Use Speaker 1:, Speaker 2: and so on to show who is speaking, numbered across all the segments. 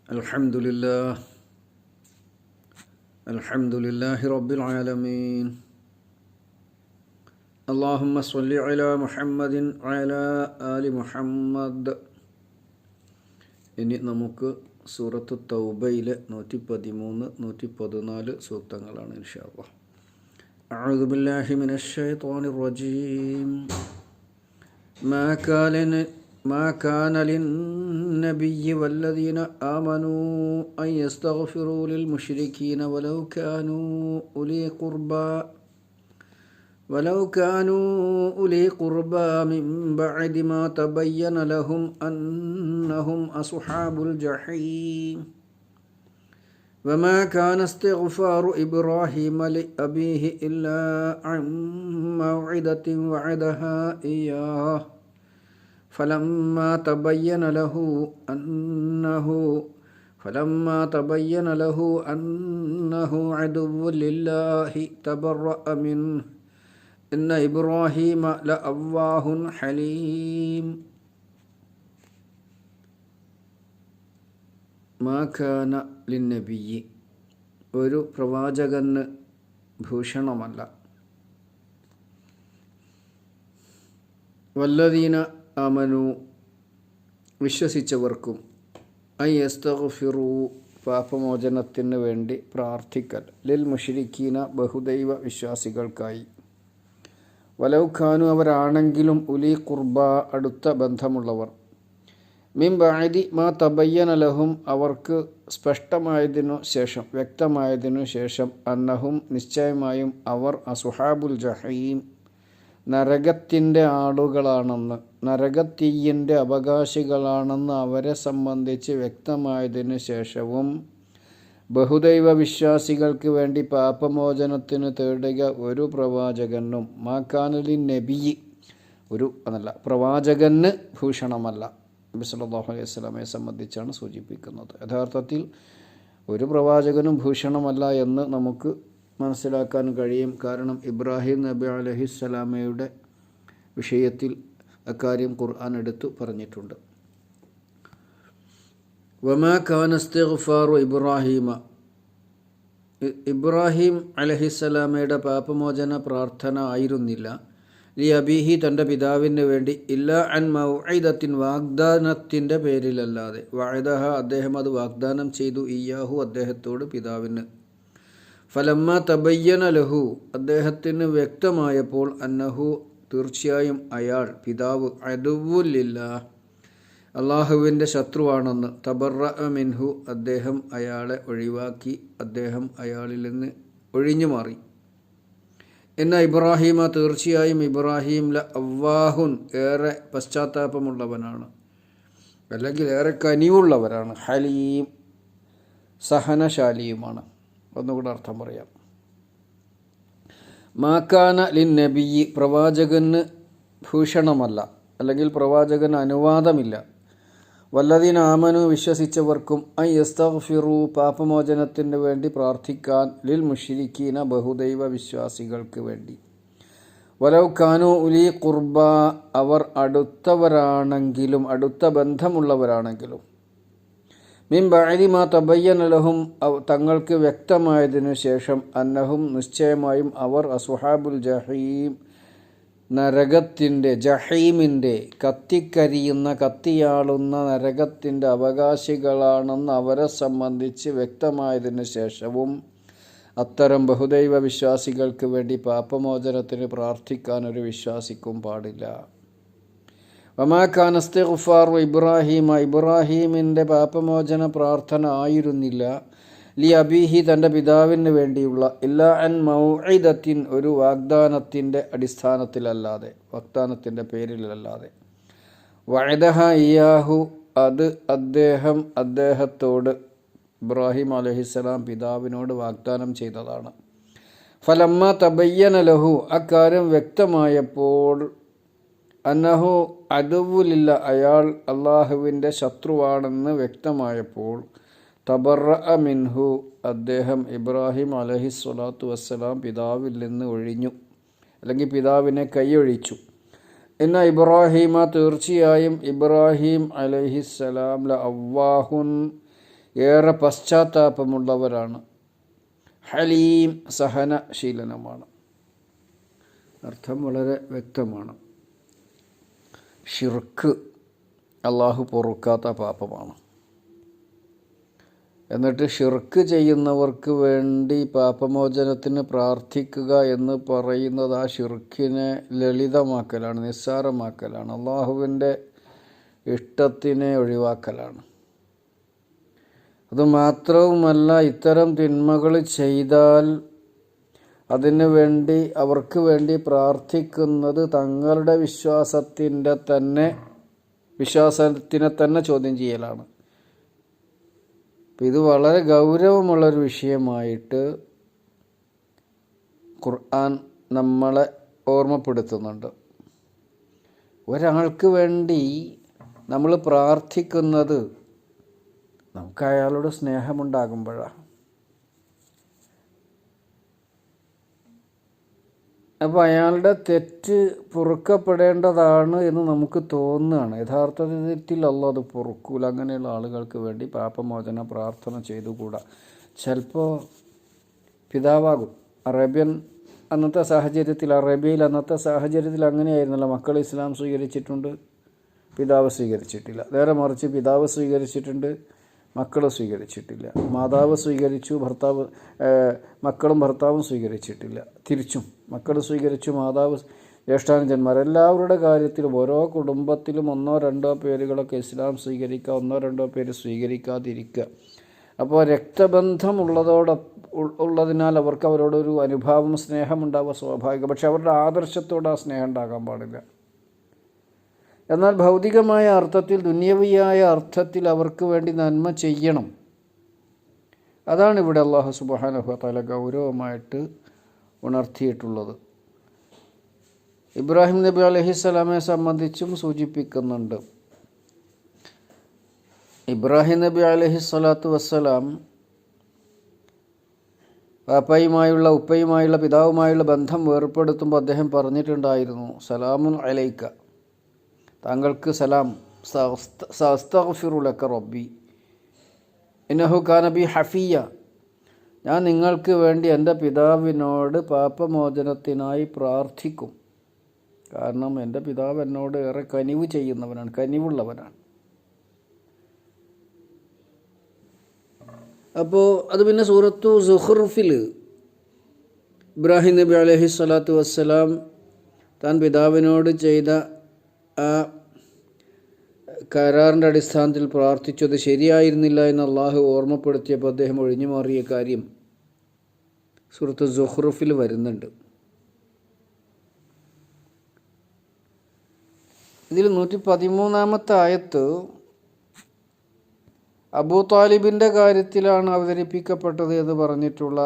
Speaker 1: Alhamdulillah, Alhamdulillahi Rabbil Alameen. Allahumma salli ala Muhammadin ala ali Muhammad. ഇനി നമുക്ക് സൂറത്ത് തൗബയിലെ 113, 114 സൂക്തങ്ങളാണ് ഇൻഷാ അല്ലാഹ്. അഊദു ബില്ലാഹി മിനശ് ശൈത്വാനിർ റജീം. ما كان للنبي والذين آمنوا أن يستغفروا للمشركين ولو كانوا أولي قربى من بعد ما تبين لهم أنهم أصحاب الجحيم وما كان استغفار إبراهيم لأبيه إلا عن موعدة وعدها إياه فلما تبين له أنه عدو لله تبرأ منه إن إبراهيم لأواه حليم. ما كان للنبي ഒരു പ്രവാചകന് ഭൂഷണമല്ല. വല്ലദീന ആമനു വിശ്വസിച്ചവർക്കും യസ്തഗ്ഫിറൂ പാപമോചനത്തിന് വേണ്ടി പ്രാർത്ഥിക്കൽ ലിൽ മുശ്രിക്കീന ബഹുദൈവ വിശ്വാസികൾക്കായി വലൗ ഖാനു അവരാണെങ്കിലും ഉലി ഖുർബ അടുത്ത ബന്ധമുള്ളവർ മിൻ ബഅദി മാ തബയ്യന ലഹും അവർക്ക് സ്പഷ്ടമായതിനു ശേഷം വ്യക്തമായതിനു ശേഷം അന്നഹും നിശ്ചയമായും അവർ അസുഹാബുൽ ജഹീം നരകത്തിൻ്റെ ആളുകളാണെന്ന് നരകത്തീയിൻ്റെ അവകാശികളാണെന്ന് അവരെ സംബന്ധിച്ച് വ്യക്തമായതിനു ശേഷവും ബഹുദൈവ വിശ്വാസികൾക്ക് വേണ്ടി പാപമോചനത്തിന് തേടുക ഒരു പ്രവാചകനും മാക്കാനലിൻ നബി പ്രവാചകന് ഭൂഷണമല്ല. നബി സല്ലല്ലാഹു അലൈഹി വസല്ലമയെ സംബന്ധിച്ചാണ് സൂചിപ്പിക്കുന്നത്. യഥാർത്ഥത്തിൽ ഒരു പ്രവാചകനും ഭൂഷണമല്ല എന്ന് നമുക്ക് മനസ്സിലാക്കാൻ കഴിയും. കാരണം ഇബ്രാഹിം നബി അലൈഹിസ്സലാമയുടെ വിഷയത്തിൽ അക്കാര്യം ഖുർആൻ എടുത്തു പറഞ്ഞിട്ടുണ്ട്. വമാ കാന ഇസ്തിഗ്ഫാറു ഇബ്രാഹിം അലൈഹിസ്സലാമയുടെ പാപമോചന പ്രാർത്ഥന ആയിരുന്നില്ല ലി അബീഹി തൻ്റെ പിതാവിന് വേണ്ടി ഇല്ലാ അൻ മൗഇദത്തിൻ വാഗ്ദാനത്തിൻ്റെ പേരിലല്ലാതെ വഅദഹ അദ്ദേഹം അത് വാഗ്ദാനം ചെയ്തു ഇയ്യാഹു അദ്ദേഹത്തോട് പിതാവിന് ഫലമ്മ തബയ്യന ലഹു അദ്ദേഹത്തിന് വ്യക്തമായപ്പോൾ അന്നഹു തീർച്ചയായും അയാൾ പിതാവ് അദുവ്വുലില്ലാഹ് അള്ളാഹുവിൻ്റെ ശത്രുവാണെന്ന് തബറഅ മിൻഹു അദ്ദേഹം അയാളെ ഒഴിവാക്കി അദ്ദേഹം അയാളിൽ നിന്ന് ഒഴിഞ്ഞു മാറി. എന്ന ഇബ്രാഹിമ തീർച്ചയായും ഇബ്രാഹിം അവ്വാഹുൻ ഏറെ പശ്ചാത്താപമുള്ളവനാണ്, അല്ലെങ്കിൽ ഏറെ കനിവുള്ളവരാണ്, ഹലീം സഹനശാലിയുമാണ്. ഒന്നുകൂടെ അർത്ഥം പറയാം. മാക്കാന ലിൻ നബി പ്രവാചകന് ഭൂഷണമല്ല, അല്ലെങ്കിൽ പ്രവാചകന് അനുവാദമില്ല. വല്ലദീന ആമനു വിശ്വസിച്ചവർക്കും യസ്തഗ്ഫിറൂ പാപമോചനത്തിന് വേണ്ടി പ്രാർത്ഥിക്കാൻ ലിൽ മുശ്രിക്കീന ബഹുദൈവ വിശ്വാസികൾക്ക് വേണ്ടി വലൗ ഖാനു ഉലി ഖുർബ അവർ അടുത്തവരാണെങ്കിലും അടുത്ത ബന്ധമുള്ളവരാണെങ്കിലും മിൻ ബഅദി മാ തബയ്യന ലഹും തങ്ങൾക്ക് വ്യക്തമായതിനു ശേഷം അന്നഹും നിശ്ചയമായും അവർ അസ്ഹാബുൽ ജഹീം നരകത്തിൻ്റെ ജഹീമിൻ്റെ കത്തിക്കരിയുന്ന കത്തിയാളുന്ന നരകത്തിൻ്റെ അവകാശികളാണെന്ന് അവരെ സംബന്ധിച്ച് വ്യക്തമായതിനു ശേഷവും അത്തരം ബഹുദൈവ വിശ്വാസികൾക്ക് വേണ്ടി പാപമോചനത്തിന് പ്രാർത്ഥിക്കാൻ ഒരു വിശ്വാസിക്കും പാടില്ല. വമാ കാന ഇസ്തിഗ്ഫാറു ഇബ്രാഹീമിൻ്റെ പാപമോചന പ്രാർത്ഥന ആയിരുന്നില്ല ലി അബീഹി തൻ്റെ പിതാവിന് വേണ്ടിയുള്ള ഇല്ലാ അൻ മൗഇദത്തിൻ ഒരു വാഗ്ദാനത്തിൻ്റെ അടിസ്ഥാനത്തിലല്ലാതെ വാഗ്ദാനത്തിൻ്റെ പേരിലല്ലാതെ വഅദഹ ഇയ്യാഹു അത് അദ്ദേഹത്തോട് ഇബ്രാഹിം അലൈഹിസ്സലാം പിതാവിനോട് വാഗ്ദാനം ചെയ്തതാണ്. ഫലമ്മ തബയ്യന ലഹു അക്കാര്യം വ്യക്തമായപ്പോൾ അന്നഹു അദുവ്വുലില്ല അയാൾ അള്ളാഹുവിൻ്റെ ശത്രുവാണെന്ന് വ്യക്തമായപ്പോൾ തബറഅ മിൻഹു അദ്ദേഹം ഇബ്രാഹിം അലൈഹിസ്സലാത്തു വസ്സലാം പിതാവിൽ നിന്ന് ഒഴിഞ്ഞു, അല്ലെങ്കിൽ പിതാവിനെ കൈയൊഴിച്ചു. എന്ന ഇബ്രാഹിമ തീർച്ചയായും ഇബ്രാഹിം അലൈഹിസ്സലാം അവ്വാഹുൻ ഏറെ പശ്ചാത്താപമുള്ളവരാണ്. ഹലീം സഹനശീലനുമാണ്. അർത്ഥം വളരെ വ്യക്തമാണ്. ഷിർക്ക് അള്ളാഹു പൊറുക്കാത്ത പാപമാണ്. എന്നിട്ട് ഷിർക്ക് ചെയ്യുന്നവർക്ക് വേണ്ടി പാപമോചനത്തിന് പ്രാർത്ഥിക്കുക എന്ന് പറയുന്നത് ആ ഷിർക്കിനെ ലളിതമാക്കലാണ്, നിസ്സാരമാക്കലാണ്, അള്ളാഹുവിൻ്റെ ഇഷ്ടത്തിനെ ഒഴിവാക്കലാണ്. അതുമാത്രവുമല്ല, ഇത്തരം തിന്മകൾ ചെയ്താൽ അതിനു വേണ്ടി അവർക്ക് വേണ്ടി പ്രാർത്ഥിക്കുന്നത് തങ്ങളുടെ വിശ്വാസത്തിനെ തന്നെ ചോദ്യം ചെയ്യലാണ്. ഇത് വളരെ ഗൗരവമുള്ളൊരു വിഷയമായിട്ട് ഖുർആൻ നമ്മളെ ഓർമ്മപ്പെടുത്തുന്നുണ്ട്. ഒരാൾക്ക് വേണ്ടി നമ്മൾ പ്രാർത്ഥിക്കുന്നത് നമുക്ക് അയാളോട് സ്നേഹമുണ്ടാകുമ്പോഴാണ്. അപ്പോൾ അയാളുടെ തെറ്റ് പൊറുക്കപ്പെടേണ്ടതാണ് എന്ന് നമുക്ക് തോന്നുകയാണ്. യഥാർത്ഥത്തിൽ അല്ലാഹ് അത് പൊറുക്കൂല. അങ്ങനെയുള്ള ആളുകൾക്ക് വേണ്ടി പാപമോചന പ്രാർത്ഥന ചെയ്തുകൂടാ. ചിലപ്പോൾ പിതാവാകും. അന്നത്തെ അറേബ്യയിൽ അന്നത്തെ സാഹചര്യത്തിൽ അങ്ങനെയായിരുന്നല്ലോ. മക്കൾ ഇസ്ലാം സ്വീകരിച്ചിട്ടുണ്ട്, പിതാവ് സ്വീകരിച്ചിട്ടില്ല. നേരെ മറിച്ച് പിതാവ് സ്വീകരിച്ചിട്ടുണ്ട്, മക്കൾ സ്വീകരിച്ചിട്ടില്ല. മാതാവ് സ്വീകരിച്ചു, മക്കളും ഭർത്താവും സ്വീകരിച്ചിട്ടില്ല. തിരിച്ചും മക്കൾ സ്വീകരിച്ചു, മാതാവ്, ജ്യേഷ്ഠാനുജന്മാർ, എല്ലാവരുടെ കാര്യത്തിലും ഓരോ കുടുംബത്തിലും ഒന്നോ രണ്ടോ പേരുകളൊക്കെ ഇസ്ലാം സ്വീകരിക്കുക, ഒന്നോ രണ്ടോ പേര് സ്വീകരിക്കാതിരിക്കുക. അപ്പോൾ രക്തബന്ധം ഉള്ളതിനാൽ അവർക്ക് അവരോടൊരു അനുഭാവം, സ്നേഹമുണ്ടാവുക സ്വാഭാവികം. പക്ഷെ അവരുടെ ആദർശത്തോട് ആ സ്നേഹം ഉണ്ടാകാൻ പാടില്ല. എന്നാൽ ഭൗതികമായ അർത്ഥത്തിൽ, ദുന്യവിയായ അർത്ഥത്തിൽ അവർക്ക് വേണ്ടി നന്മ ചെയ്യണം. അതാണ് ഇവിടെ അല്ലാഹു സുബ്ഹാനഹു വ തആല ഗൗരവമായിട്ട് ഉണർത്തിയിട്ടുള്ളത്. ഇബ്രാഹിം നബി അലൈഹിസ്സലാമെ സംബന്ധിച്ചും സൂചിപ്പിക്കുന്നുണ്ട്. ഇബ്രാഹിം നബി അലൈഹിസ്സലാത്തു വസ്സലാം ഉപ്പയുമായുള്ള പിതാവുമായുള്ള ബന്ധം വേർപ്പെടുത്തുമ്പോൾ അദ്ദേഹം പറഞ്ഞിട്ടുണ്ടായിരുന്നു, സലാമുൻ അലൈക്ക, താങ്കൾക്ക് സലാം, സഅസ്തഗ്ഫിറു ലക റബ്ബി ഇന്നഹു കാന ബി ഹഫിയ, ഞാൻ നിങ്ങൾക്ക് വേണ്ടി എൻ്റെ പിതാവിനോട് പാപമോചനത്തിനായി പ്രാർത്ഥിക്കും. കാരണം എൻ്റെ പിതാവ് എന്നോട് ഏറെ കനിവുള്ളവനാണ്. അപ്പോൾ അത് പിന്നെ സൂറത്തു സുഖ്റുഫിൽ ഇബ്രാഹിം നബി അലൈഹിസ്സലാത്തു വസ്സലാം താൻ പിതാവിനോട് ചെയ്ത ആ കരാറിൻ്റെ അടിസ്ഥാനത്തിൽ പ്രാർത്ഥിച്ചത് ശരിയായിരുന്നില്ല എന്ന് അള്ളാഹു ഓർമ്മപ്പെടുത്തിയപ്പോൾ അദ്ദേഹം ഒഴിഞ്ഞു മാറിയ കാര്യം സൂറത്ത് സുഖ്റുഫിൽ വരുന്നുണ്ട്. ഇതിൽ 113-ാമത്തെ ആയത്ത് അബൂ താലിബിൻ്റെ കാര്യത്തിലാണ് അവതരിപ്പിക്കപ്പെട്ടത് എന്ന് പറഞ്ഞിട്ടുള്ള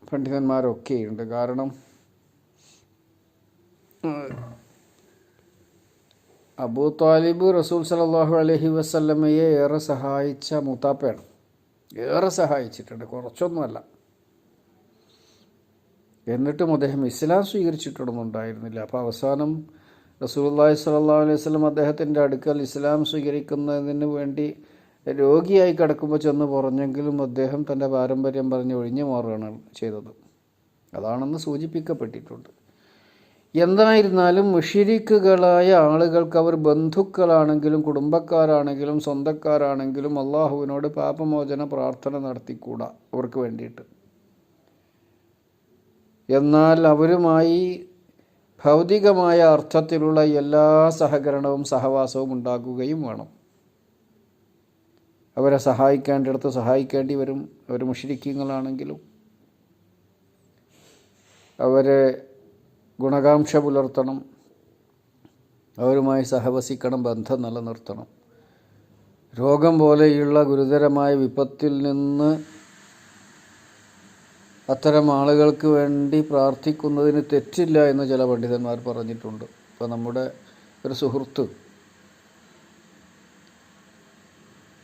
Speaker 1: പണ്ഡിതന്മാരൊക്കെയുണ്ട്. കാരണം അബൂ താലിബ് റസൂൽ സല്ലല്ലാഹു അലൈഹി വസല്ലമയെ ഏറെ സഹായിച്ച മൂത്താപ്പയാണ്. ഏറെ സഹായിച്ചിട്ടുണ്ട്, കുറച്ചൊന്നുമല്ല. എന്നിട്ടും അദ്ദേഹം ഇസ്ലാം സ്വീകരിച്ചിട്ടൊന്നും ഉണ്ടായിരുന്നില്ല. അപ്പോൾ അവസാനം റസൂലുള്ളാഹി സ്വല്ലല്ലാഹു അലൈഹി വസല്ലം അദ്ദേഹത്തിൻ്റെ അടുക്കൽ ഇസ്ലാം സ്വീകരിക്കുന്നതിന് വേണ്ടി രോഗിയായി കിടക്കുമ്പോൾ ചെന്ന് പറഞ്ഞെങ്കിലും അദ്ദേഹം തൻ്റെ പാരമ്പര്യം പറഞ്ഞ് ഒഴിഞ്ഞു മാറുകയാണ് ചെയ്തത്. അതാണെന്ന് സൂചിപ്പിക്കപ്പെട്ടിട്ടുണ്ട്. എന്തായിരുന്നാലും മുശ്രിക്കുകളായ ആളുകൾക്ക് അവർ ബന്ധുക്കളാണെങ്കിലും കുടുംബക്കാരാണെങ്കിലും സ്വന്തക്കാരാണെങ്കിലും അള്ളാഹുവിനോട് പാപമോചന പ്രാർത്ഥന നടത്തിക്കൂടാ അവർക്ക് വേണ്ടിയിട്ട്. എന്നാൽ അവരുമായി ഭൗതികമായ അർത്ഥത്തിലുള്ള എല്ലാ സഹകരണവും സഹവാസവും ഉണ്ടാക്കുകയും വേണം. അവരെ സഹായിക്കേണ്ടിടത്ത് സഹായിക്കേണ്ടി വരും. അവർ മുശ്രിക്കുകളാണെങ്കിലും അവരെ ഗുണകാംക്ഷ പുലർത്തണം, അവരുമായി സഹവസിക്കണം, ബന്ധം നിലനിർത്തണം. രോഗം പോലെയുള്ള ഗുരുതരമായ വിപത്തിൽ നിന്ന് അത്തരം ആളുകൾക്ക് വേണ്ടി പ്രാർത്ഥിക്കുന്നതിന് തെറ്റില്ല എന്ന് ചില പണ്ഡിതന്മാർ പറഞ്ഞിട്ടുണ്ട്. ഇപ്പോൾ നമ്മുടെ ഒരു സുഹൃത്ത്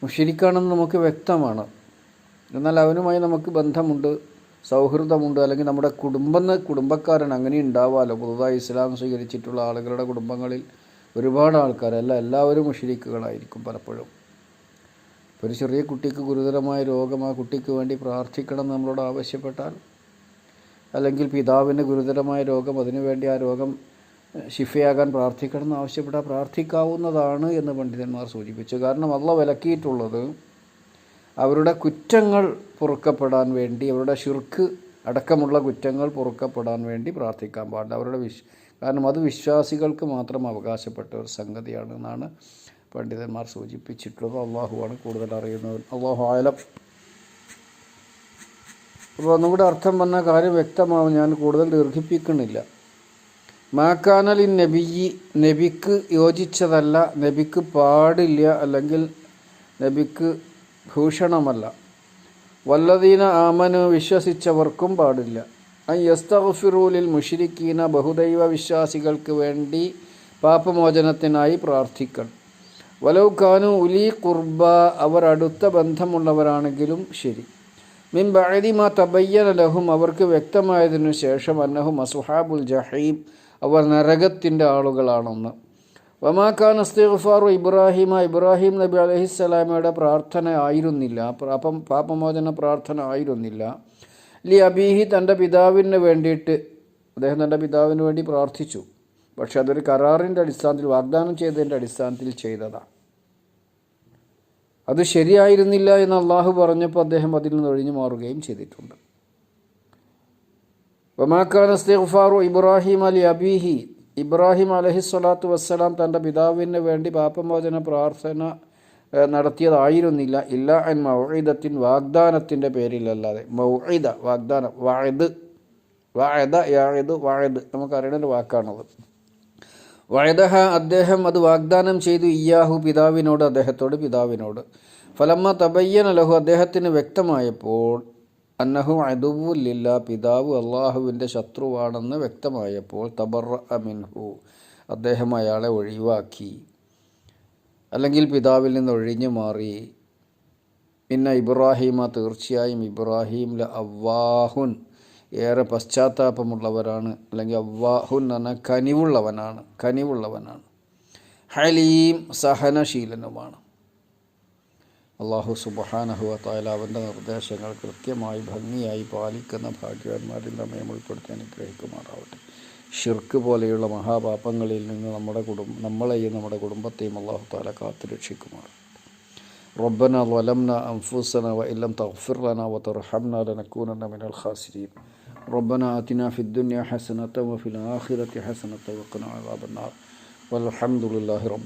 Speaker 1: മുശ്രിക്കാണെന്ന് നമുക്ക് വ്യക്തമാണ്. എന്നാൽ അവനുമായി നമുക്ക് ബന്ധമുണ്ട്, സൗഹൃദമുണ്ട്. അല്ലെങ്കിൽ നമ്മുടെ കുടുംബക്കാരൻ അങ്ങനെ ഉണ്ടാവാമല്ലോ. പുതുതായി ഇസ്ലാം സ്വീകരിച്ചിട്ടുള്ള ആളുകളുടെ കുടുംബങ്ങളിൽ ഒരുപാട് ആൾക്കാരല്ല, എല്ലാവരും മുശ്രിക്കുകളായിരിക്കും പലപ്പോഴും. ഒരു ചെറിയ കുട്ടിക്ക് ഗുരുതരമായ രോഗം, ആ കുട്ടിക്ക് വേണ്ടി പ്രാർത്ഥിക്കണം നമ്മളോട് ആവശ്യപ്പെട്ടാൽ, അല്ലെങ്കിൽ പിതാവിന് ഗുരുതരമായ രോഗം, അതിനുവേണ്ടി ആ രോഗം ശിഫയാകാൻ പ്രാർത്ഥിക്കണം എന്ന് ആവശ്യപ്പെട്ടാൽ പ്രാർത്ഥിക്കാവുന്നതാണ് എന്ന് പണ്ഡിതന്മാർ സൂചിപ്പിച്ചു. കാരണം അള്ളാഹ് വിലക്കിയിട്ടുള്ളത് അവരുടെ കുറ്റങ്ങൾ പൊറുക്കപ്പെടാൻ വേണ്ടി, അവരുടെ ശിർക്ക് അടക്കമുള്ള കുറ്റങ്ങൾ പൊറുക്കപ്പെടാൻ വേണ്ടി പ്രാർത്ഥിക്കാൻ പാടില്ല. അവരുടെ കാരണം അത് വിശ്വാസികൾക്ക് മാത്രം അവകാശപ്പെട്ട ഒരു സംഗതിയാണ് എന്നാണ് പണ്ഡിതന്മാർ സൂചിപ്പിച്ചിട്ടുള്ളത്. അള്ളാഹുവാണ് കൂടുതൽ അറിയുന്നത്. അള്ളാഹു ആലം. അപ്പോൾ ഒന്നുകൂടെ അർത്ഥം പറഞ്ഞ കാര്യം വ്യക്തമാവും, ഞാൻ കൂടുതൽ ദീർഘിപ്പിക്കുന്നില്ല. മാക്കാനലി നബിയി, നബിക്ക് യോജിച്ചതല്ല, നബിക്ക് പാടില്ല, അല്ലെങ്കിൽ നബിക്ക് ഭൂഷണമല്ല. വല്ലദീന ആമനു, വിശ്വസിച്ചവർക്കും പാടില്ല. യസ്തഗ്ഫിറൂലിൽ മുശ്രിക്കീന, ബഹുദൈവ വിശ്വാസികൾക്ക് വേണ്ടി പാപമോചനത്തിനായി പ്രാർത്ഥിക്കണം. വലൗ കാനു ഉലി ഖുർബ, അവർ അടുത്ത ബന്ധമുള്ളവരാണെങ്കിലും ശരി. മിൻ ബഅദി മാ തബയ്യന ലഹും, അവർക്ക് വ്യക്തമായതിനു ശേഷം, അന്നഹും അസ്ഹാബുൽ ജഹീം, അവർ നരകത്തിൻ്റെ ആളുകളാണെന്ന്. വമാ കാന ഇസ്തിഗ്ഫാറു ഇബ്രാഹിം, ഇബ്രാഹിം നബി അലൈഹിസ്സലാമയുടെ പ്രാർത്ഥന ആയിരുന്നില്ല, പാപമോചന പ്രാർത്ഥന ആയിരുന്നില്ല. ലി അബീഹി, തൻ്റെ പിതാവിന് വേണ്ടിയിട്ട്, അദ്ദേഹം തൻ്റെ പിതാവിന് വേണ്ടി പ്രാർത്ഥിച്ചു. പക്ഷെ അതൊരു കരാറിൻ്റെ അടിസ്ഥാനത്തിൽ, വാഗ്ദാനം ചെയ്തതിൻ്റെ അടിസ്ഥാനത്തിൽ ചെയ്തതാണ്. അത് ശരിയായിരുന്നില്ല എന്ന് അള്ളാഹു പറഞ്ഞപ്പോൾ അദ്ദേഹം അതിൽ നിന്ന് ഒഴിഞ്ഞു മാറുകയും ചെയ്തിട്ടുണ്ട്. വമാ കാന ഇസ്തിഗ്ഫാറു ഇബ്രാഹിം ലി അബീഹി, ഇബ്രാഹിം അലൈഹിസ്സലാത്തു വസ്സലാം തൻ്റെ പിതാവിന് വേണ്ടി പാപമോചന പ്രാർത്ഥന നടത്തിയതായിരുന്നില്ല. ഇല്ല അൻ മൗഇദത്തിൻ, വാഗ്ദാനത്തിൻ്റെ പേരിലല്ലാതെ. മൗഇദ, വാഗ്ദാനം. വഅദ്, വഅദ യഅദു, വഅദ് നമുക്കറിയുന്ന ഒരു വാക്കാണത്. വഅദഹ, അദ്ദേഹം അത് വാഗ്ദാനം ചെയ്തു. ഇയ്യാഹു, പിതാവിനോട്, അദ്ദേഹത്തോട്, പിതാവിനോട്. ഫലമ്മ തബയ്യന ലഹു, അദ്ദേഹത്തിന് വ്യക്തമായപ്പോൾ, അന്നഹു അദുവ്വുൻ ലില്ലാ, പിതാവ് അള്ളാഹുവിൻ്റെ ശത്രുവാണെന്ന് വ്യക്തമായപ്പോൾ, തബറഅ മിൻഹു, അദ്ദേഹം അയാളെ ഒഴിവാക്കി, അല്ലെങ്കിൽ പിതാവിൽ നിന്ന് ഒഴിഞ്ഞു മാറി. ഇന്ന ഇബ്രാഹിമ, തീർച്ചയായും ഇബ്രാഹിം ല അവ്വാഹുൻ, ഏറെ പശ്ചാത്താപമുള്ളവരാണ്, അല്ലെങ്കിൽ അവ്വാഹുൻ എന്ന് പറഞ്ഞാൽ കനിവുള്ളവനാണ്. ഹലീം, സഹനശീലനുമാണ്. അള്ളാഹു സുബ്ഹാനഹു വ തആല അവൻ്റെ നിർദ്ദേശങ്ങൾ കൃത്യമായി ഭംഗിയായി പാലിക്കുന്ന ഭാഗ്യവാന്മാരിൽ നമ്മയും ഉൾപ്പെടുത്തി അനുഗ്രഹിക്കുമാറാവട്ടെ. ഷിർക്ക് പോലെയുള്ള മഹാപാപങ്ങളിൽ നിന്ന് നമ്മളെയും നമ്മുടെ കുടുംബത്തെയും അള്ളാഹു തആല കാത്തുരക്ഷിക്കുമാറാവട്ടെ. റബ്ബന ളലംന അൻഫുസന വഇല്ലം തഗ്ഫിർ ലനാ വതർഹംനാ ലനകൂനന്ന മിനൽ ഖാസിരീൻ. റബ്ബന ആതിനാ ഫിദ്ദുനിയ ഹസനത വഫിൽ ആഖിറതി ഹസനത വഖിനാ അദാബന്നാർ. വൽഹംദുലില്ലാഹി റബ്ബിൽ